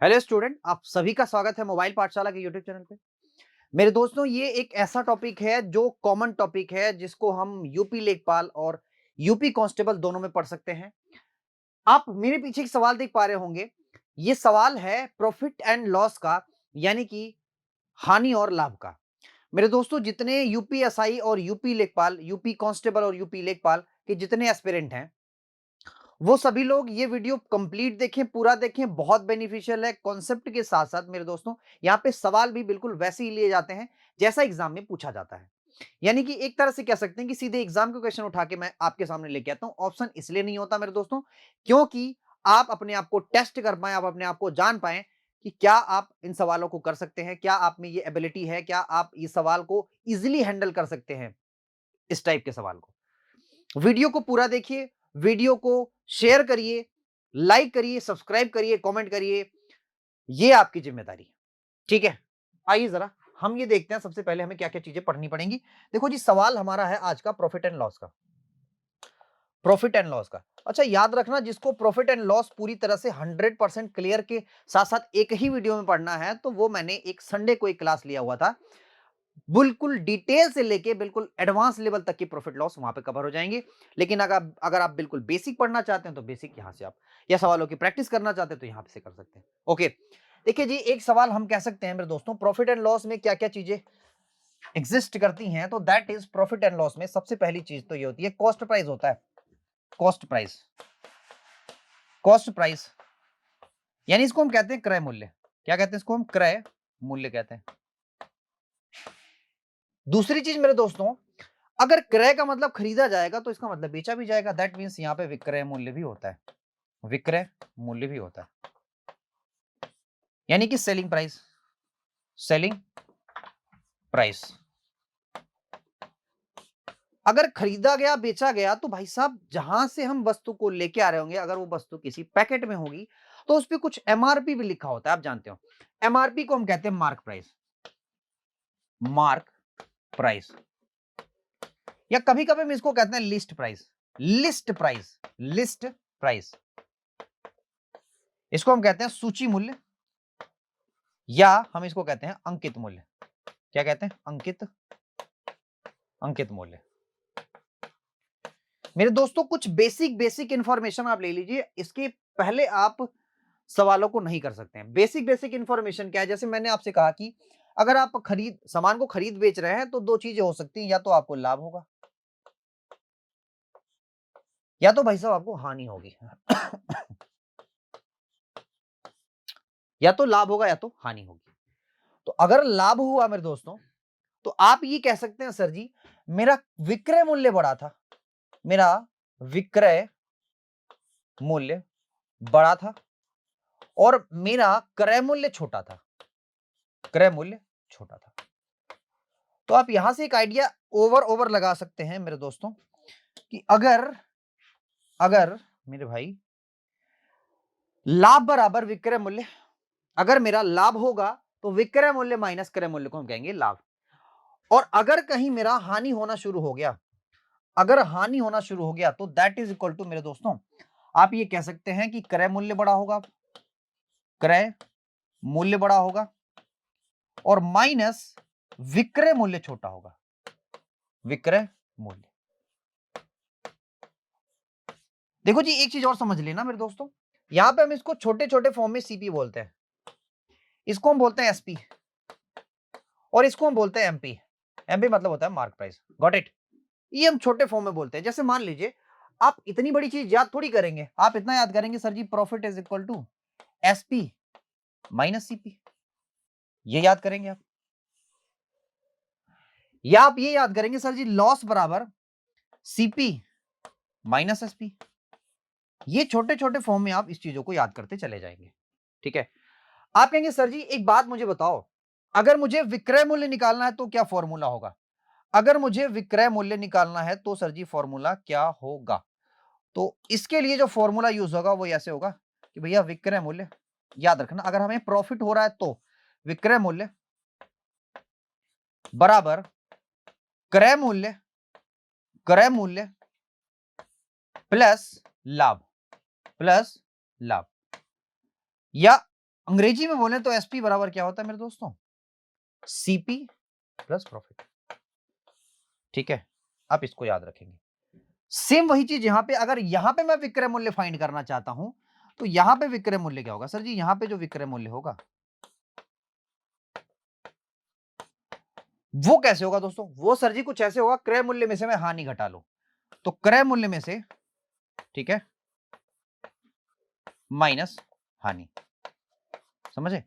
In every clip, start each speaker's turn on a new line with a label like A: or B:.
A: Hello student, आप सभी का स्वागत है मोबाइल पाठशाला के यूट्यूब चैनल पे। मेरे दोस्तों, ये एक ऐसा टॉपिक है जो कॉमन टॉपिक है जिसको हम यूपी लेखपाल और यूपी कांस्टेबल दोनों में पढ़ सकते हैं। आप मेरे पीछे एक सवाल देख पा रहे होंगे। ये सवाल है प्रॉफिट एंड लॉस का, यानी कि हानि और लाभ का। मेरे दोस्तों, जितने यूपी एसआई और यूपी लेखपाल, यूपी कांस्टेबल और यूपी लेखपाल के जितने एस्पिरेंट हैं, वो सभी लोग ये वीडियो कंप्लीट देखें, पूरा देखें। बहुत बेनिफिशियल है कॉन्सेप्ट के साथ साथ। मेरे दोस्तों, यहाँ पे सवाल भी बिल्कुल वैसे ही लिए जाते हैं जैसा एग्जाम में पूछा जाता है। यानी कि एक तरह से कह सकते हैं कि सीधे एग्जाम के क्वेश्चन उठा के मैं आपके सामने लेके आता हूं। ऑप्शन इसलिए नहीं होता मेरे दोस्तों, क्योंकि आप अपने आप को टेस्ट कर पाए, आप अपने आप को जान पाए कि क्या आप इन सवालों को कर सकते हैं, क्या आप में ये एबिलिटी है, क्या आप इस सवाल को इजिली हैंडल कर सकते हैं। इस टाइप के सवाल को वीडियो को पूरा देखिए, वीडियो को शेयर करिए, लाइक करिए, सब्सक्राइब करिए, कमेंट करिए। ये आपकी जिम्मेदारी है। ठीक है, आइए जरा हम ये देखते हैं सबसे पहले हमें क्या क्या चीजें पढ़नी पड़ेंगी। देखो जी, सवाल हमारा है आज का प्रॉफिट एंड लॉस का। प्रॉफिट एंड लॉस का, अच्छा याद रखना, जिसको प्रॉफिट एंड लॉस पूरी तरह से 100% क्लियर के साथ साथ एक ही वीडियो में पढ़ना है, तो वो मैंने एक संडे को एक क्लास लिया हुआ था। बिल्कुल डिटेल से लेके बिल्कुल एडवांस लेवल तक की प्रॉफिट लॉस वहां पे कवर हो जाएंगे। लेकिन अगर अगर आप बिल्कुल बेसिक पढ़ना चाहते हैं तो बेसिक यहां से आप, या सवालों की प्रैक्टिस करना चाहते हैं तो यहां से कर सकते हैं। ओके, देखिए जी, एक सवाल हम कह सकते हैं मेरे दोस्तों, प्रॉफिट एंड लॉस में क्या क्या चीजें एग्जिस्ट करती हैं। तो that is, profit and loss में सबसे पहली चीज तो ये होती है कॉस्ट प्राइस होता है। कॉस्ट प्राइस, कॉस्ट प्राइस यानी इसको हम कहते हैं क्रय मूल्य। क्या कहते हैं इसको? हम क्रय मूल्य कहते हैं। दूसरी चीज मेरे दोस्तों, अगर क्रय का मतलब खरीदा जाएगा तो इसका मतलब बेचा भी जाएगा। दैट मीन्स यहाँ पे विक्रय मूल्य भी होता है। विक्रय मूल्य भी होता है, यानी कि सेलिंग प्राइस। सेलिंग प्राइस, अगर खरीदा गया, बेचा गया, तो भाई साहब जहां से हम वस्तु को लेके आ रहे होंगे, अगर वो वस्तु किसी पैकेट में होगी तो उस पर कुछ एमआरपी भी लिखा होता है। आप जानते हो एमआरपी को हम कहते हैं मार्क प्राइस। मार्क प्राइस, या कभी कभी हम इसको कहते हैं list price. List price, list price, इसको हम कहते हैं सूची मूल्य, या हम इसको कहते हैं अंकित मूल्य। क्या कहते हैं? अंकित, अंकित मूल्य। मेरे दोस्तों, कुछ बेसिक बेसिक इंफॉर्मेशन आप ले लीजिए, इसके पहले आप सवालों को नहीं कर सकते हैं। बेसिक बेसिक इंफॉर्मेशन क्या है? जैसे मैंने आपसे कहा कि अगर आप खरीद सामान को खरीद बेच रहे हैं तो दो चीजें हो सकती हैं, या तो आपको लाभ होगा, या तो भाई साहब आपको हानि होगी। या तो लाभ होगा या तो हानि होगी। तो अगर लाभ हुआ मेरे दोस्तों, तो आप ये कह सकते हैं सर जी, मेरा विक्रय मूल्य बढ़ा था, मेरा विक्रय मूल्य बड़ा था और मेरा क्रय मूल्य छोटा था। क्रय मूल्य छोटा था। तो आप यहां से एक आइडिया ओवर ओवर लगा सकते हैं मेरे दोस्तों कि अगर अगर मेरे भाई लाभ बराबर विक्रय मूल्य, अगर मेरा लाभ होगा तो विक्रय मूल्य माइनस क्रय मूल्य को हम कहेंगे लाभ। और अगर कहीं मेरा हानि होना शुरू हो गया, अगर हानि होना शुरू हो गया, तो दैट इज इक्वल टू मेरे दोस्तों, आप ये कह सकते हैं कि क्रय मूल्य बड़ा होगा, क्रय मूल्य बड़ा होगा, और माइनस विक्रय मूल्य छोटा होगा। विक्रय मूल्य, देखो जी, एक चीज और समझ लेना मेरे दोस्तों, यहां पे हम इसको छोटे छोटे फॉर्म में सीपी बोलते हैं, इसको हम बोलते हैं एसपी, और इसको हम बोलते हैं एमपी। एमपी मतलब होता है मार्क प्राइस। Got it? ये हम छोटे फॉर्म में बोलते हैं। जैसे मान लीजिए, आप इतनी बड़ी चीज याद थोड़ी करेंगे, आप इतना याद करेंगे sir ji, profit is equal to SP minus CP. ये याद करेंगे आप, या आप ये याद करेंगे सर जी, लॉस बराबर सीपी माइनस एसपी। ये छोटे छोटे फॉर्म में आप इस चीजों को याद करते चले जाएंगे। ठीक है, आप कहेंगे सर जी एक बात मुझे बताओ, अगर मुझे विक्रय मूल्य निकालना है तो क्या फॉर्मूला होगा? अगर मुझे विक्रय मूल्य निकालना है तो सर जी फॉर्मूला क्या होगा? तो इसके लिए जो फॉर्मूला यूज होगा वो ऐसे होगा कि भैया विक्रय मूल्य, याद रखना, अगर हमें प्रॉफिट हो रहा है तो विक्रय मूल्य बराबर क्रय मूल्य, क्रय मूल्य प्लस लाभ, प्लस लाभ, या अंग्रेजी में बोले तो एसपी बराबर क्या होता है मेरे दोस्तों, सीपी प्लस प्रॉफिट। ठीक है, आप इसको याद रखेंगे। सेम वही चीज यहां पे, अगर यहां पे मैं विक्रय मूल्य फाइंड करना चाहता हूं तो यहां पे विक्रय मूल्य क्या होगा सर जी, यहां पे जो विक्रय मूल्य होगा वो कैसे होगा दोस्तों, वो सर जी कुछ ऐसे होगा, क्रय मूल्य में से मैं हानि घटा लूं तो क्रय मूल्य में से, ठीक है, माइनस हानि। समझे?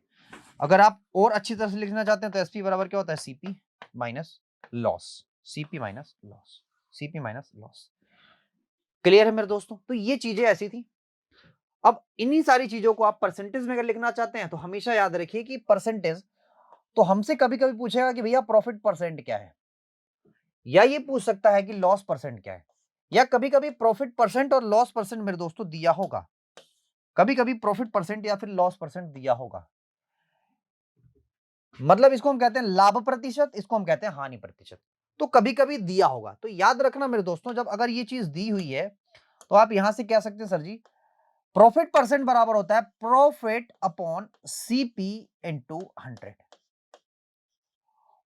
A: अगर आप और अच्छी तरह से लिखना चाहते हैं तो एसपी बराबर क्या होता है, CP minus loss, CP minus loss, CP minus loss. Clear है मेरे दोस्तों? तो ये चीजें ऐसी थी। अब इन्हीं सारी चीजों को आप परसेंटेज में अगर लिखना चाहते हैं तो हमेशा याद रखिए कि परसेंटेज, तो हमसे कभी कभी पूछेगा कि भैया प्रॉफिट परसेंट क्या है, या ये पूछ सकता है कि लॉस परसेंट क्या है, या कभी कभी प्रॉफिट परसेंट और लॉस परसेंट मेरे दोस्तों दिया होगा, कभी कभी प्रॉफिट परसेंट या फिर लॉस परसेंट दिया होगा। मतलब इसको हम कहते हैं लाभ प्रतिशत, इसको हम कहते हैं हानि प्रतिशत, तो कभी कभी दिया होगा। तो याद रखना मेरे दोस्तों, जब अगर ये चीज दी हुई है तो आप यहां से कह सकते हैं सर जी प्रॉफिट परसेंट बराबर होता है प्रॉफिट अपॉन सीपी इंटू 100,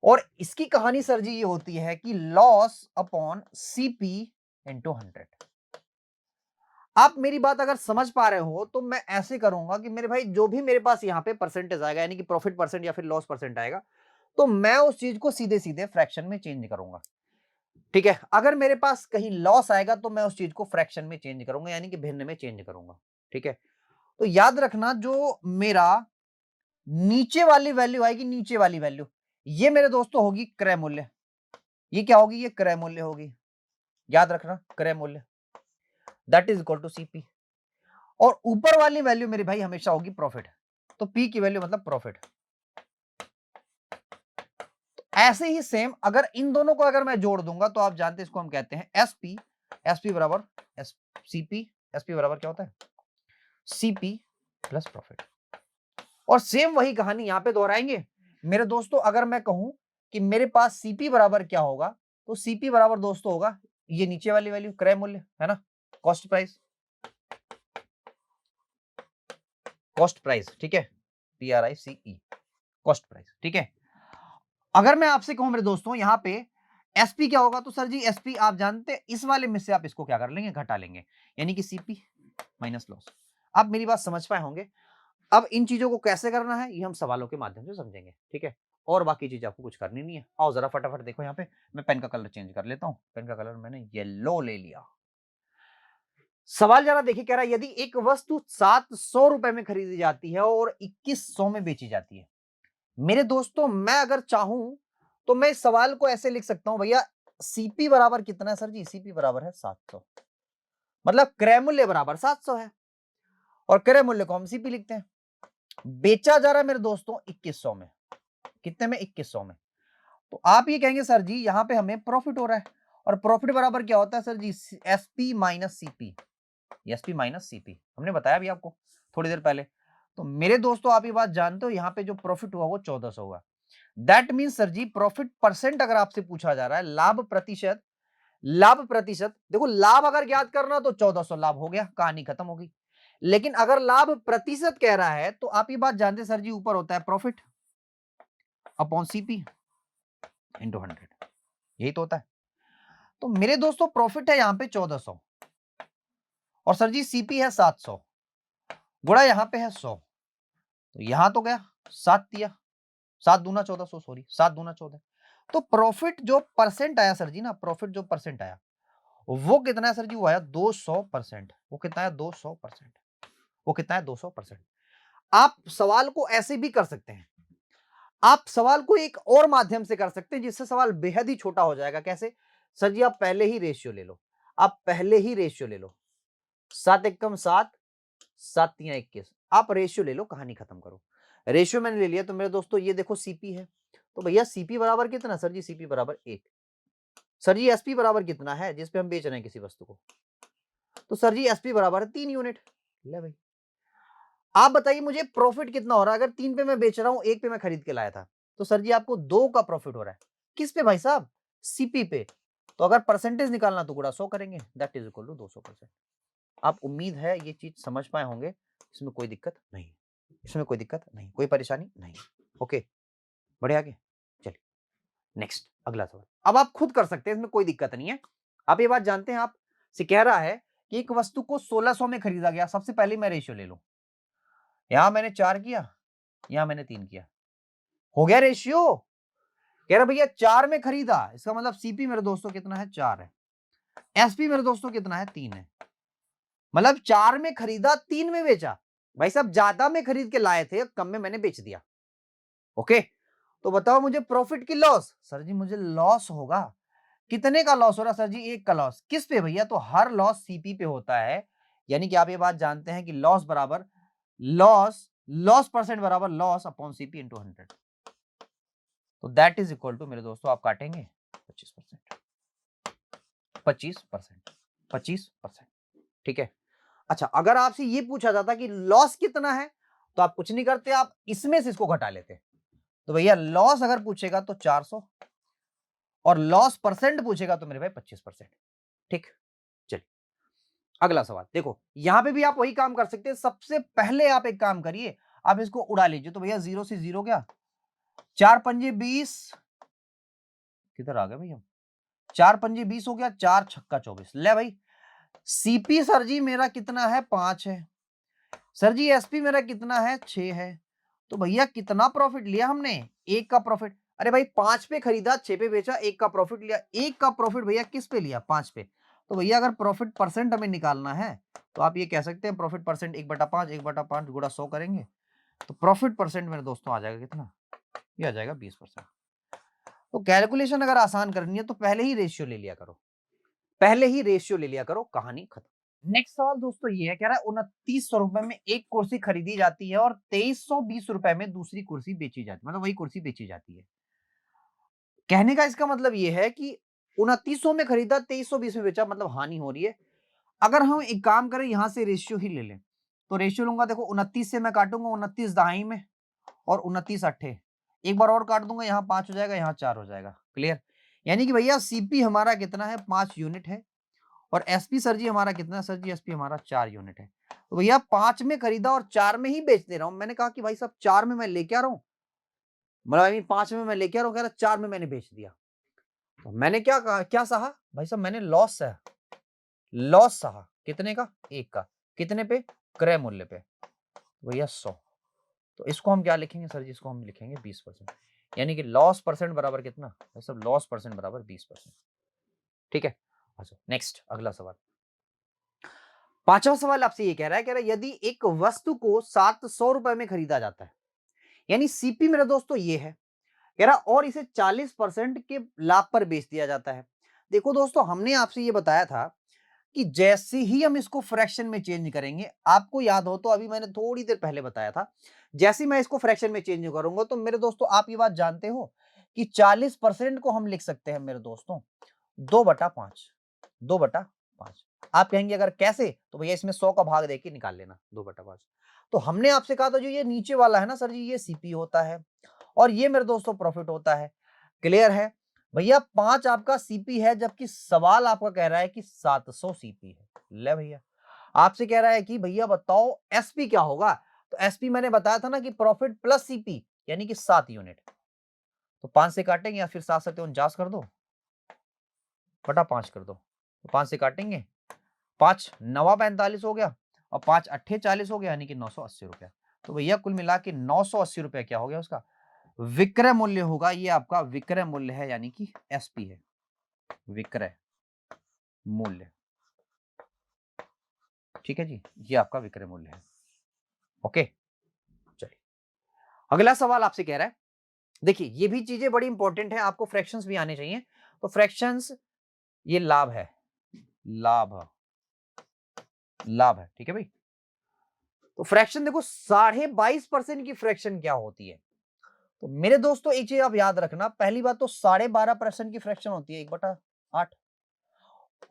A: और इसकी कहानी सर जी ये होती है कि लॉस अपॉन सीपी इंटू 100। आप मेरी बात अगर समझ पा रहे हो तो मैं ऐसे करूंगा कि मेरे भाई जो भी मेरे पास यहां पे परसेंटेज आएगा, यानी कि प्रॉफिट परसेंट या फिर लॉस परसेंट आएगा, तो मैं उस चीज को सीधे सीधे फ्रैक्शन में चेंज करूंगा। ठीक है, अगर मेरे पास कहीं लॉस आएगा तो मैं उस चीज को फ्रैक्शन में चेंज करूंगा, यानी कि भिन्न में चेंज करूंगा। ठीक है, तो याद रखना जो मेरा नीचे वाली वैल्यू आएगी, नीचे वाली वैल्यू, ये मेरे दोस्तों होगी क्रय मूल्य। ये क्या होगी, ये क्रय मूल्य होगी। याद रखना क्रय मूल्य that is equal to CP, और ऊपर वाली वैल्यू मेरी भाई हमेशा होगी प्रॉफिट, तो पी की वैल्यू मतलब प्रॉफिट। ऐसे ही सेम अगर इन दोनों को अगर मैं जोड़ दूंगा तो आप जानते हैं इसको हम कहते हैं एसपी, एसपी बराबर एस सीपी, एसपी बराबर क्या होता है, सीपी प्लस प्रॉफिट। और सेम वही कहानी यहां पे दोहराएंगे मेरे दोस्तों। अगर मैं कहूं कि मेरे पास सीपी बराबर क्या होगा, तो सीपी बराबर दोस्तों होगा ये नीचे वाली वैल्यू क्रय मूल्य, है ना, कॉस्ट प्राइस, कॉस्ट प्राइस। ठीक है, PRICE, कॉस्ट प्राइस। ठीक है, अगर मैं आपसे कहूं मेरे दोस्तों यहां पे एसपी क्या होगा, तो सर जी एसपी आप जानते हैं इस वाले में से आप इसको क्या कर लेंगे, घटा लेंगे, यानी कि सीपी माइनस लॉस। आप मेरी बात समझ पाए होंगे। अब इन चीजों को कैसे करना है ये हम सवालों के माध्यम से समझेंगे। ठीक है, और बाकी चीज आपको कुछ करनी नहीं है। आओ जरा फटाफट देखो यहाँ पे, मैं पेन का कलर चेंज कर लेता हूं, पेन का कलर मैंने येलो ले लिया। सवाल जरा देखिए, कह रहा है यदि एक वस्तु 700 रुपए में खरीदी जाती है और 2100 में बेची जाती है। मेरे दोस्तों मैं अगर चाहूं तो मैं इस सवाल को ऐसे लिख सकता हूं, भैया सीपी बराबर कितना है सर जी, सीपी बराबर है 700, मतलब क्रय मूल्य बराबर 700 है, और क्रय मूल्य को हम सीपी लिखते हैं। बेचा जा रहा है मेरे दोस्तों 2100 में, कितने में, 2100 में। तो आप ये कहेंगे सर जी यहां पे हमें प्रॉफिट हो रहा है, और प्रॉफिट बराबर क्या होता है sir ji, SP minus CP, SP minus CP, हमने बताया भी आपको थोड़ी देर पहले। तो मेरे दोस्तों आप ये बात जानते हो यहां पे जो प्रॉफिट हुआ वो 1400 हुआ। That mean sir ji profit percent अगर आपसे पूछा जा रहा है, लाभ प्रतिशत, लाभ प्रतिशत, देखो लाभ अगर ज्ञात करना तो 1400 लाभ हो गया, कहानी खत्म हो गई। लेकिन अगर लाभ प्रतिशत कह रहा है तो आप ये बात जानते हैं सर जी ऊपर होता है प्रॉफिट अपॉन सीपी इंटू 100, यही तो होता है। तो मेरे दोस्तों प्रॉफिट है यहां पे 1400, और सर जी सीपी है 700, गुणा यहां पे है 100, तो यहां तो गया 7 दिया, 7 दूना 1400, सॉरी 7 दूना 14। तो प्रॉफिट जो परसेंट आया सर जी ना, प्रॉफिट जो परसेंट आया वो कितना है सर जी, वो आया 200%। वो कितना है, 200%। वो कितना है, 200%। आप सवाल को ऐसे भी कर सकते हैं, आप सवाल को एक और माध्यम से कर सकते हैं जिससे सवाल बेहद ही छोटा हो जाएगा। कैसे सर जी, आप पहले ही रेशियो ले लो, आप पहले ही रेशियो ले लो, 7 एकम 7, 7 तिया 21, आप रेशियो ले लो, कहानी खत्म करो। रेशियो मैंने ले लिया तो मेरे दोस्तों ये देखो सीपी है, तो भैया सीपी बराबर कितना सर जी, सीपी बराबर 1। सर जी एसपी बराबर कितना है जिसपे हम बेच रहे हैं किसी वस्तु को, तो सर जी एसपी बराबर है 3 यूनिट। ले भाई, आप बताइए मुझे प्रॉफिट कितना हो रहा है, अगर 3 पे मैं बेच रहा हूं, 1 पे मैं खरीद के लाया था, तो सर जी आपको 2 का प्रॉफिट हो रहा है। किस पे भाई साहब, सीपी पे। तो अगर परसेंटेज निकालना तो गुणा 100 करेंगे, दैट इज इक्वल टू 200%। आप उम्मीद है ये चीज समझ पाए होंगे, इसमें कोई दिक्कत नहीं। इसमें कोई दिक्कत नहीं, कोई परेशानी नहीं। ओके, बढ़े आगे। चलिए नेक्स्ट अगला सवाल। अब आप खुद कर सकते हैं, इसमें कोई दिक्कत नहीं है। आप ये बात जानते हैं, आप से कह रहा है कि एक वस्तु को 1600 में खरीदा गया। सबसे पहले मैं रेशियो ले लूं, यहां मैंने 4 किया, यहां मैंने 3 किया, हो गया रेशियो। कह रहा भैया 4 में खरीदा, इसका मतलब सीपी मेरे दोस्तों कितना है, 4 है। एसपी मेरे दोस्तों कितना है, 3 है। मतलब 4 में खरीदा, 3 में बेचा। भाई साहब ज्यादा में खरीद के लाए थे, कम में मैंने बेच दिया। ओके, तो बताओ मुझे प्रॉफिट की लॉस। सर जी मुझे लॉस होगा, कितने का लॉस हो रहा सर जी, 1 का लॉस। किस पे भैया, तो हर लॉस सीपी पे होता है। यानी कि आप ये बात जानते हैं कि लॉस बराबर लॉस, लॉस परसेंट बराबर लॉस अपॉन सीपी इंटू 100। तो दैट इज इक्वल टू मेरे दोस्तों, आप काटेंगे 25%, 25%, 25%। ठीक है। अच्छा, अगर आपसे ये पूछा जाता कि लॉस कितना है, तो आप कुछ नहीं करते, आप इसमें से इसको घटा लेते। तो भैया लॉस अगर पूछेगा तो 400, और लॉस परसेंट पूछेगा तो मेरे भाई 25%। ठीक, चलिए अगला सवाल देखो। यहां पे भी आप वही काम कर सकते हैं। सबसे पहले आप एक काम करिए, आप इसको उड़ा लीजिए। तो भैया 0 से 0 क्या, 4 पंजे 20, किधर आ गए भैया, 4 पंजे 20 हो गया, 4 छक्का 24। ले भाई, सीपी सर जी मेरा कितना है, 5 है। सर जी एसपी मेरा कितना है, 6 है। तो भैया कितना प्रॉफिट लिया हमने, 1 का प्रॉफिट। अरे भाई 5 पे खरीदा, 6 पे बेचा, 1 का प्रॉफिट लिया। 1 का प्रॉफिट भैया किस पे लिया, 5 पे। तो भैया अगर प्रॉफिट परसेंट हमें निकालना है, तो आप ये कह सकते हैं प्रॉफिट परसेंट 1/5, 1/5 गुणा 100 करेंगे, तो प्रॉफिट परसेंट मेरे दोस्तों आ जाएगा कितना, ये आ जाएगा 20%। तो कैलकुलेशन अगर आसान करनी है तो पहले ही रेशियो ले लिया करो, पहले ही रेशियो ले लिया करो, कहानी खत्म। नेक्स्ट सवाल दोस्तों ये है, कह रहा है 2900 रुपए में एक कुर्सी खरीदी जाती है और 2320 रुपए में दूसरी कुर्सी बेची जाती है, मतलब वही कुर्सी बेची जाती है। कहने का इसका मतलब ये है कि 2900 में खरीदा, 2320 में बेचा, मतलब हानि हो रही है। अगर हम एक काम करें, यहां से रेशियो ही ले लें, तो रेशियो लूंगा, देखो 29 से मैं काटूंगा 29 दहाई में, और 29 अट्ठे, एक बार और काट दूंगा, यहाँ 5 हो जाएगा, यहाँ 4 हो जाएगा। क्लियर, यानी कि भैया सीपी हमारा कितना है, 5 यूनिट है। और एसपी सर जी हमारा कितना, सर जी एसपी हमारा 4 यूनिट है। तो भैया 5 में खरीदा और 4 में ही बेच दे रहा हूं। मैंने कहा कि भाई साहब 4 में मैं लेके आ रहा हूं, मतलब 5 में मैं लेके आ रहा हूं, कह रहा 4 में मैंने बेच दिया। तो मैंने क्या कहा, क्या सहा भाई साहब, मैंने लॉस सहा, लॉस सहा कितने का, 1 का। कितने पे, क्रय मूल्य पे, भैया 100। तो इसको हम क्या लिखेंगे सर जी, इसको हम लिखेंगे 20%। यानी कि लॉस परसेंट बराबर कितना भाई साहब, लॉस परसेंट बराबर 20%। ठीक है। अच्छा नेक्स्ट अगला सवाल। पांचवा सवाल आपसे ये कह रहा है यदि एक वस्तु को 700 रुपए में खरीदा जाता है, यानी सीपी मेरे दोस्तों ये है, कह रहा और इसे 40% के लाभ पर बेच दिया जाता है। देखो दोस्तों, हमने आपसे ये बताया था कि जैसे ही हम इसको फ्रैक्शन में चेंज करेंगे, आपको याद हो तो अभी मैंने थोड़ी देर पहले बताया था, जैसे ही मैं इसको फ्रैक्शन में चेंज करूंगा, तो मेरे दोस्तों आप ये बात जानते हो कि 40% को हम लिख सकते हैं मेरे दोस्तों 2/5, 2/5। आप कहेंगे अगर कैसे, तो भैया इसमें 100 का भाग देके निकाल लेना 2/5। तो हमने आपसे कहा था जो ये नीचे वाला है ना सर जी, ये सीपी होता है, और ये मेरे दोस्तों प्रॉफिट होता है। क्लियर है भैया, 5 आपका सीपी है, जबकि सवाल आपका कह रहा है कि 700 सीपी है। ले भैया, आपसे कह रहा है कि भैया बताओ एसपी क्या होगा। तो एसपी मैंने बताया था ना कि प्रॉफिट प्लस सीपी, यानी कि 7 यूनिट। तो 5 से काटेंगे या फिर 7 से 49 कर दो, बटा 5 कर दो। तो 5 से काटेंगे, 5 नवा 45 हो गया, और 5 अट्ठे 40 हो गया, यानी कि 980 रुपया। तो भैया कुल मिला के 980 रुपया क्या हो गया उसका विक्रय मूल्य होगा। ये आपका विक्रय मूल्य है, यानी कि एसपी है, विक्रय मूल्य। ठीक है जी, ये आपका विक्रय मूल्य है। ओके, चलिए अगला सवाल आपसे कह रहा है, देखिए ये भी चीजें बड़ी इंपॉर्टेंट है, आपको फ्रैक्शंस भी आने चाहिए। तो फ्रैक्शंस, ये लाभ है, लाभ, लाभ है। ठीक है भाई, तो फ्रैक्शन देखो 22.5% की फ्रैक्शन क्या होती है। तो मेरे दोस्तों एक चीज आप याद रखना, पहली बात तो 12.5% की फ्रैक्शन होती है 1/8,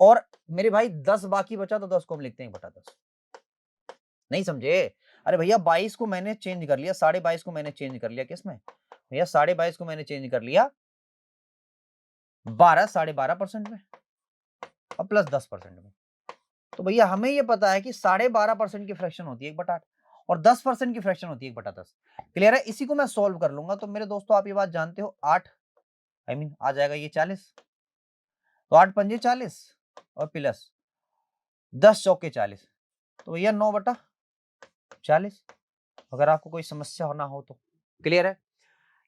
A: और मेरे भाई 10 बाकी बचा, तो 10 को हम लिखते हैं 1/10। नहीं समझे, अरे भैया 22 को मैंने चेंज कर लिया, 22.5 को मैंने चेंज कर लिया किसमें भैया, 22.5 को मैंने चेंज कर लिया 12.5% में, और प्लस 10% में। तो भैया हमें ये पता है कि 12.5% की फ्रैक्शन होती है 1/8, और 10% की फ्रैक्शन होती है 1/10। क्लियर है? इसी को मैं सॉल्व कर लूंगा तो मेरे दोस्तों आप ये बात जानते हो 8 आ जाएगा ये 40, तो 8 पंजे 40 और प्लस 10 चौके 40, तो भैया 9/40। अगर आपको कोई समस्या होना हो तो क्लियर है?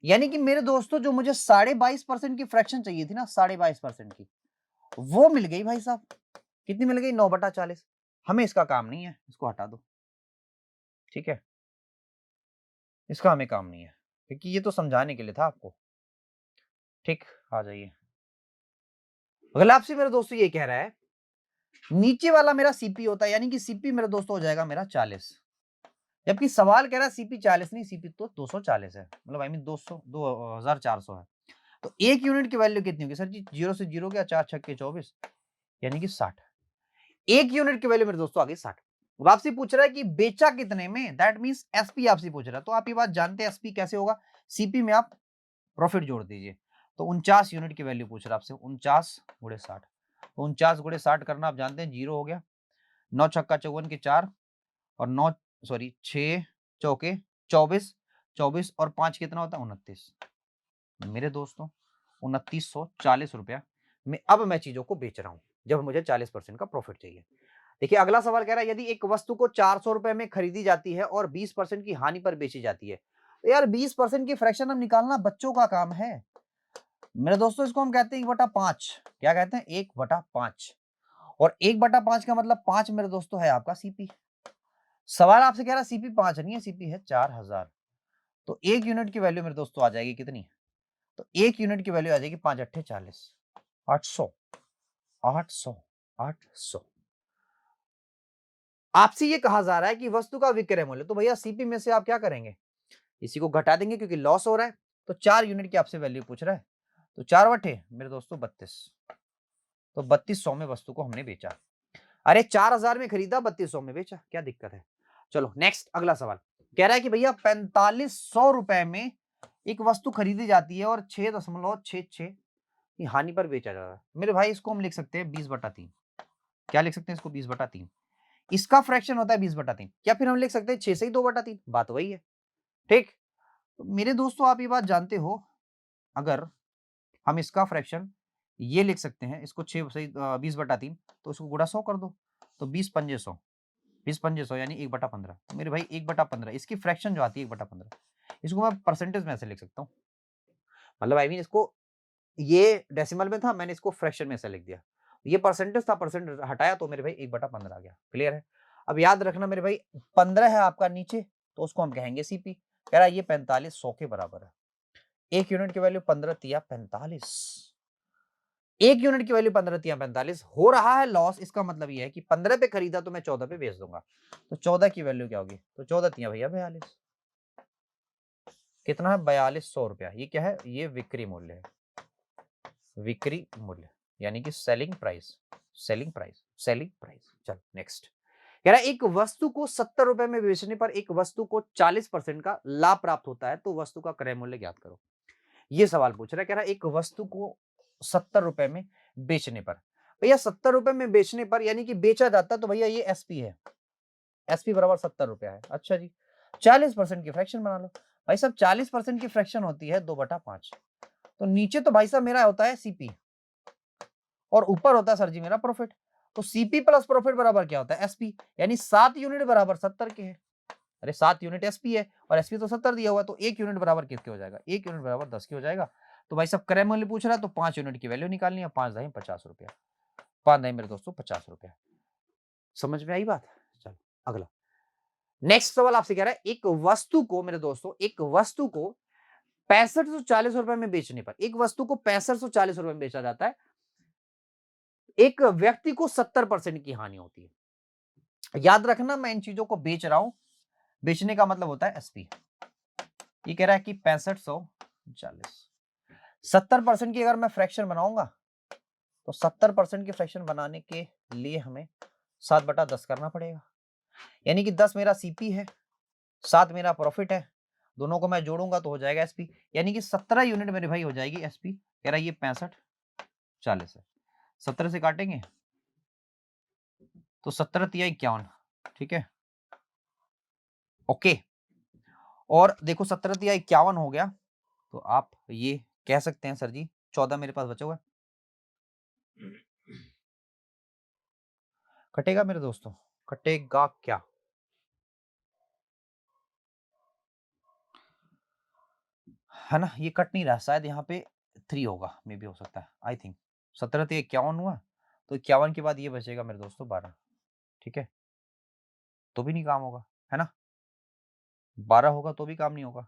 A: यानी कि मेरे दोस्तों जो मुझे 22.5% की फ्रैक्शन चाहिए थी ना, 22.5% की, वो मिल गई भाई साहब। कितनी मिल गई? 9/40। हमें इसका काम नहीं है, इसको हटा दो। ठीक है, इसका हमें काम नहीं है क्योंकि ये तो समझाने के लिए था आपको। ठीक, आ जाइए। अगला आपसे मेरे दोस्तों ये कह रहा है, नीचे वाला मेरा सीपी होता है, यानी कि सीपी मेरे दोस्तों हो जाएगा मेरा 40, जबकि सवाल कह रहा है सीपी 40 नहीं, सीपी तो 240 है, मतलब आई मीन 2400 है। तो एक यूनिट की वैल्यू कितनी होगी सर जी? 0 से 0 गया, 4 छक्के 24, यानी कि 60। एक यूनिट की वैल्यू मेरे दोस्तों आ गई 60। अब आपसे पूछ रहा है कि बेचा कितने में, दैट मींस एसपी आपसे पूछ रहा है। तो आप ये बात जानते हैं एसपी कैसे होगा, सीपी में आप प्रॉफिट जोड़ दीजिए। तो 49 यूनिट की वैल्यू पूछ रहा है आपसे, 49 गुणे 60। तो 49 गुणे 60 करना आप जानते हैं, 0 हो गया, 9 छक्का 54 के 4 और 9 सॉरी 6 चौके 24, 24 और 5 कितना होता है? 29। मेरे दोस्तों 2940 रुपया में अब मैं चीजों को बेच रहा हूं, जब मुझे 40% का प्रॉफिट चाहिए। देखिए अगला सवाल कह रहा है, यदि एक वस्तु को 400 रुपए में खरीदी जाती है और 20% की हानि पर बेची जाती है, तो यार 20% की फ्रैक्शन हम निकालना बच्चों का काम है मेरे दोस्तों। इसको हम कहते हैं 1/5। क्या कहते हैं? 1/5। और 1/5 का मतलब 5 मेरे दोस्तों है आपका सीपी। सवाल आपसे कह रहा है सीपी 5 नहीं है, सीपी है 4000। तो एक यूनिट की वैल्यू मेरे दोस्तों आ जाएगी कितनी? तो एक यूनिट की वैल्यू आ जाएगी 5 अट्ठे 40, 800, 800, 800। आपसे ये कहा जा रहा है कि वस्तु का विक्रय मूल्य, तो भैया सीपी में से आप क्या करेंगे? इसी को घटा देंगे क्योंकि लॉस हो रहा है। तो 4 यूनिट की आपसे वैल्यू पूछ रहा है, तो 4 बटे मेरे दोस्तों 32, तो 3200 में वस्तु को हमने बेचा। अरे 4000 में खरीदा, 3200 में बेचा, क्या दिक्कत है? चलो नेक्स्ट अगला सवाल कह रहा है कि भैया 4500 रुपए में एक वस्तु खरीदी जाती है और 6.66 की हानि पर बेचा जा रहा है। मेरे भाई इसको हम लिख सकते हैं 20/3। क्या लिख सकते हैं इसको? 20/3। इसका फ्रैक्शन होता है 20/3, या फिर हम लिख सकते हैं 6 से ही 2/3, बात वही है। ठीक, तो मेरे दोस्तों आप ये बात जानते हो, अगर हम इसका फ्रैक्शन ये लिख सकते हैं, इसको 6 से 20/3, तो इसको गुणा 100 कर दो, तो 20 पंजे 100, 20 पंजे 100 यानी 1/15। तो मेरे भाई 1/15 इसकी फ्रैक्शन जो आती है 1/15, इसको मैं परसेंटेज में ऐसे लिख सकता हूँ। मतलब आई मीन इसको, ये डेसिमल में था, मैंने इसको फ्रैक्शन में ऐसे लिख दिया। ये परसेंटेज था, परसेंट हटाया तो मेरे भाई 1/15 आ गया। क्लियर है? अब याद रखना मेरे भाई 15 है आपका नीचे, तो उसको हम कहेंगे सीपी। कह रहा है ये 4500 के बराबर है। एक यूनिट की वैल्यू 15 तिया 45, एक यूनिट की वैल्यू 15 तिया 45 हो रहा है लॉस। इसका मतलब ये है कि 15 पे खरीदा तो मैं 14 पे बेच दूंगा। तो 14 की वैल्यू क्या होगी? तो 14 तिया भैया 42। कितना है? 4200 रुपया। ये क्या है? ये बिक्री मूल्य है, बिक्री मूल्य यानी कि selling price, selling price, selling price. चल नेक्स्ट कह रहा है, एक वस्तु को 70 रुपए में बेचने पर एक वस्तु को 40% का लाभ प्राप्त होता है, तो वस्तु का क्रय मूल्य ज्ञात करो। ये सवाल पूछ रहा है। कह रहा है एक वस्तु को 70 रुपए में बेचने पर, भैया 70 रुपए में बेचने पर यानी कि बेचा जाता, तो भैया ये एसपी है, एसपी बराबर 70 रुपया है। अच्छा जी, 40% की फ्रैक्शन बना लो। भाई साहब 40% की फ्रैक्शन होती है 2/5। तो नीचे तो भाई साहब मेरा होता है सीपी और ऊपर होता है सर जी मेरा प्रॉफिट। तो सीपी प्लस प्रॉफिट बराबर क्या होता है? एसपी, यानी 7 यूनिट बराबर 70 के हैं। अरे 7 यूनिट एसपी है और एसपी तो 70 दिया हुआ है, तो 1 यूनिट बराबर किसके हो जाएगा? 1 यूनिट बराबर 10 के हो जाएगा। तो भाई साहब क्रय मूल्य पूछ रहा है, तो 5 यूनिट की वैल्यू निकालनी है। 5 दही 50 रुपया, 5 दही मेरे दोस्तों 50 रुपया। समझ में आई बात? चलो अगला नेक्स्ट सवाल आपसे कह रहा है, एक वस्तु को मेरे दोस्तों, एक वस्तु को 6540 रुपए में बेचने पर, एक वस्तु को 6540 रुपए में बेचा जाता है, एक व्यक्ति को 70% की हानि होती है। याद रखना मैं इन चीजों को बेच रहा हूं, बेचने का मतलब होता है एसपी। ये कह रहा है कि 6540, 70% की अगर मैं फ्रैक्शन बनाऊंगा, तो 70% की फ्रैक्शन बनाने के लिए हमें 7/10 करना पड़ेगा। यानी कि 10 मेरा सीपी है, 7 मेरा प्रॉफिट है, दोनों को मैं जोड़ूंगा तो हो जाएगा एसपी, यानी कि 17 यूनिट मेरे भाई हो जाएगी एसपी। कह रहा है ये 6540 है, 17 से काटेंगे तो 17 तिया 51, ठीक है, ओके। और देखो 17 तिया 51 हो गया, तो आप ये कह सकते हैं सर जी 14 मेरे पास बचा हुआ है। कटेगा मेरे दोस्तों, कटेगा क्या? है ना, ये कट नहीं रहा, शायद यहाँ पे 3 होगा, मे बी हो सकता है, आई थिंक 17 तो 51 हुआ, तो 51 के बाद ये बचेगा मेरे दोस्तों 12, ठीक है, तो भी नहीं काम होगा, है ना, 12 होगा तो भी काम नहीं होगा,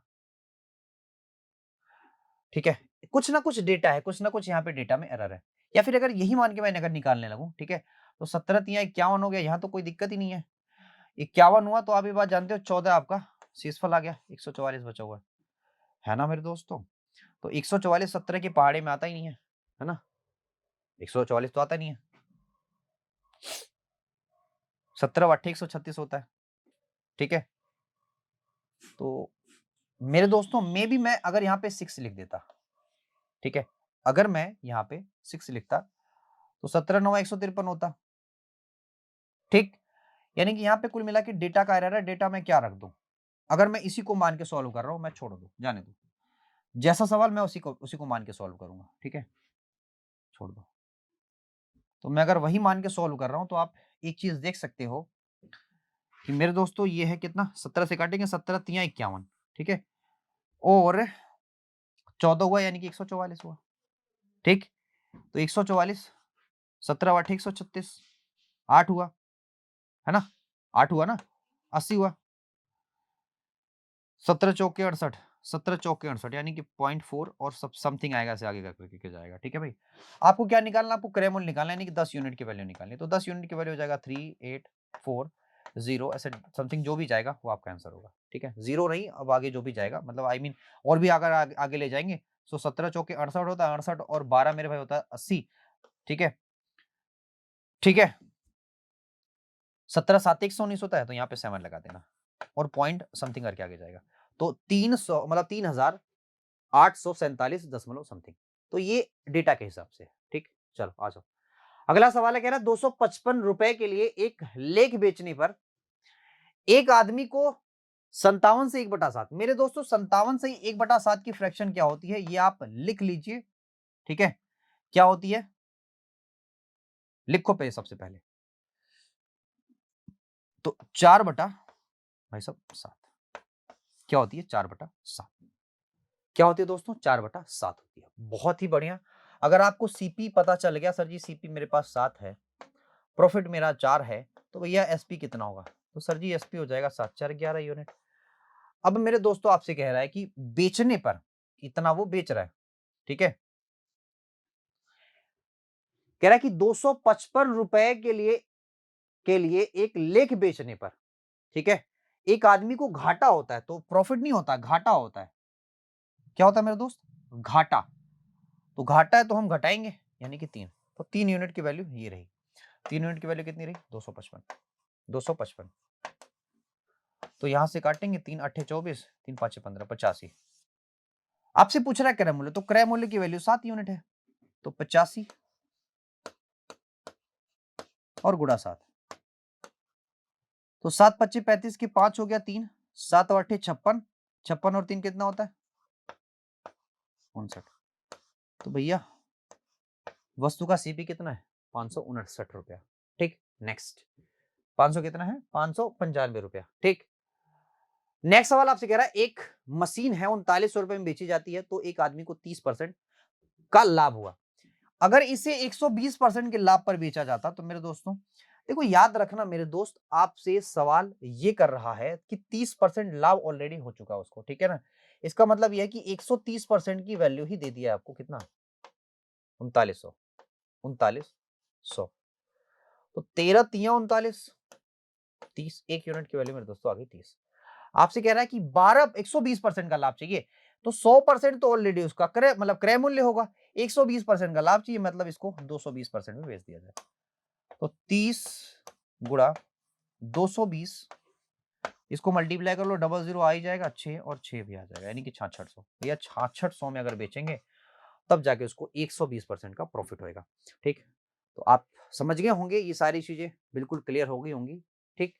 A: ठीक है। कुछ ना कुछ डेटा है, कुछ ना कुछ यहाँ पे डेटा में एरर है, या फिर अगर यही मान के मैं अगर निकालने लगूं, ठीक है, तो 17 तिया 51 हो गया, यहाँ तो कोई दिक्कत ही नहीं है, 51 हुआ तो आप ये बात जानते हो 14 आपका शेषफल आ गया, 144 बचा हुआ है ना मेरे दोस्तों। तो 144 17 के पहाड़े में आता ही नहीं है ना, 144 तो आता नहीं है, 17 8 136 होता है, ठीक है। तो मेरे दोस्तों मे भी मैं अगर यहाँ पे 6 लिख देता, ठीक है, अगर मैं यहाँ पे 6 लिखता तो 17 9 153 होता, ठीक। यानी कि यहाँ पे कुल मिला के डेटा का एरर है, डेटा में क्या रख दूं, अगर मैं इसी को मान के सॉल्व कर रहा हूं, मैं छोड़ दूं, जाने दो, जैसा सवाल मैं उसी को मान के सॉल्व करूंगा, ठीक है, छोड़ दो। तो मैं अगर वही मान के सॉल्व कर रहा हूं तो आप एक चीज देख सकते हो कि मेरे दोस्तों ये है कितना, 17 से काटेंगे 17 तिया 51, ठीक है, और 14 हुआ यानी कि 144 हुआ, ठीक। तो 144 17 8 136 8 हुआ, है ना, 8 हुआ ना, 80 हुआ, 17 चौके 68, 17 चौके 68 यानी कि 0.4 और सब समथिंग आएगा, से आगे करके जाएगा, ठीक है भाई। आपको क्या निकालना, आपको क्रैमोल निकालना है, यानी कि 10 यूनिट की वैल्यू निकालनी है, तो 10 यूनिट की वैल्यू हो जाएगा 3 8 4 0, ऐसे समथिंग जो भी जाएगा वो आपका आंसर होगा, ठीक है, जीरो नहीं, अब आगे जो भी जाएगा, मतलब आई मीन और भी अगर आगे ले जाएंगे, तो 17 चौके 68 होता है, 68 और 12 मेरे भाई होता है 80, ठीक है, ठीक है। 17 7 119 होता है, तो यहाँ पे 7 लगा देना और पॉइंट समथिंग करके आगे जाएगा, तो 300 मतलब 3847 दशमलव समथिंग, तो ये डेटा के हिसाब से, ठीक। चलो आ जाओ, अगला सवाल है, कह रहा है 255 रुपए के लिए एक लेख बेचने पर एक आदमी को 57 से 1/7, मेरे दोस्तों 57 से 1/7 की फ्रैक्शन क्या होती है, ये आप लिख लीजिए, ठीक है, क्या होती है, लिखो पे सबसे पहले, तो 4/, भाई साहब 7, क्या होती है 4/7, क्या होती है दोस्तों, 4/7 होती है, बहुत ही बढ़िया। अगर आपको सीपी पता चल गया, सर जी सीपी मेरे पास 7 है, प्रॉफिट मेरा 4 है, तो भैया एसपी कितना होगा, तो सर जी एसपी हो जाएगा 7 4 11 यूनिट। अब मेरे दोस्तों आपसे कह रहा है कि बेचने पर इतना वो बेच रहा है, ठीक है, कह रहा है कि 255 रुपए के लिए एक लेख बेचने पर, ठीक है, एक आदमी को घाटा होता है, तो प्रॉफिट नहीं होता, घाटा होता है, क्या होता है मेरे दोस्त, घाटा, तो घाटा है तो हम घटाएंगे, यानी कि 3, तो 3 यूनिट की वैल्यू ये रही, 3 यूनिट की वैल्यू कितनी रही, 255, 255, तो यहां से काटेंगे, 3 8 24 3 5 15 85, आपसे पूछ रहा है क्रय मूल्य, तो क्रय मूल्य की वैल्यू 7 यूनिट है, तो 85 और गुणा 7, तो 7 25 35 के 5 हो गया 3, 7 8 56, 56 और 3 कितना होता है 59, तो भैया वस्तु का सीपी कितना है 559 रुपया, ठीक। नेक्स्ट 500 कितना है 595 रुपया, ठीक। नेक्स्ट सवाल आपसे कह रहा है एक मशीन है 3900 रुपए में बेची जाती है, तो एक आदमी को 30% का लाभ हुआ, अगर इसे 120% के लाभ पर बेचा जाता, तो मेरे दोस्तों देखो याद रखना मेरे दोस्त, आपसे सवाल ये कर रहा है कि 30% लाभ ऑलरेडी हो चुका है उसको, ठीक है ना, इसका मतलब यह है कि 130% की वैल्यू ही दे दिया है आपको, कितना 3900, 3900, तो 13 तिया 39, 30, एक यूनिट की वैल्यू मेरे दोस्तों आ गई 30। आपसे कह रहा है कि 12 120% का लाभ चाहिए, तो 100% तो ऑलरेडी उसका मतलब क्रय मूल्य होगा, 120% का लाभ चाहिए, मतलब इसको 220% में बेच दिया जाए, तो 30 गुणा 220, इसको मल्टीप्लाई कर लो, डबल जीरो आ ही जाएगा, 6 और 6 भी आ जाएगा, यानी कि 6600, भैया 6600 में अगर बेचेंगे तब जाके उसको 120% का प्रॉफिट होएगा, ठीक। तो आप समझ गए होंगे, ये सारी चीजें बिल्कुल क्लियर हो गई होंगी, ठीक।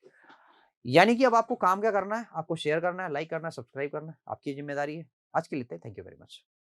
A: यानी कि अब आपको काम क्या करना है? आपको शेयर करना है, लाइक करना है, सब्सक्राइब करना है, आपकी ज़िम्मेदारी है। आज के लिए इतना ही। Thank you very much.